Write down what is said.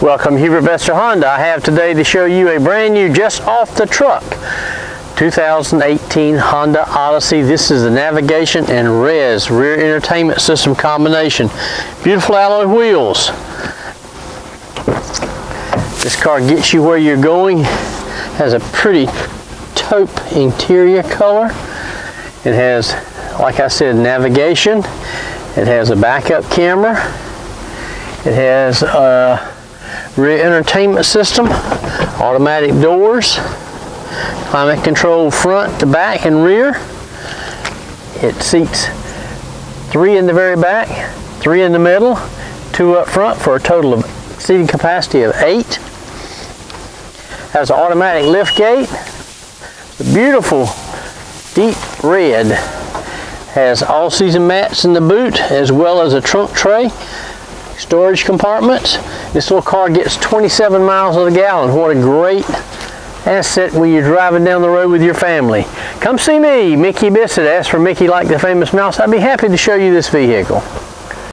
Welcome, Hubert Bester Honda. I have today to show you a brand new, just off the truck, 2018 Honda Odyssey. This is the navigation and res rear entertainment system combination. Beautiful alloy wheels. This car gets you where you're going. Has a pretty taupe interior color. It has, like I said, navigation. It has a backup camera. It has a rear entertainment system, automatic doors, climate control front to back and rear. It seats 3 in the very back, 3 in the middle, 2 up front for a total of seating capacity of 8. Has an automatic lift gate. Beautiful deep red. Has all-season mats in the boot as well as a trunk tray. Storage compartments. This little car gets 27 miles to the gallon. What a great asset when you're driving down the road with your family. Come see me, Mickey Bissett. Ask for Mickey like the famous mouse. I'd be happy to show you this vehicle.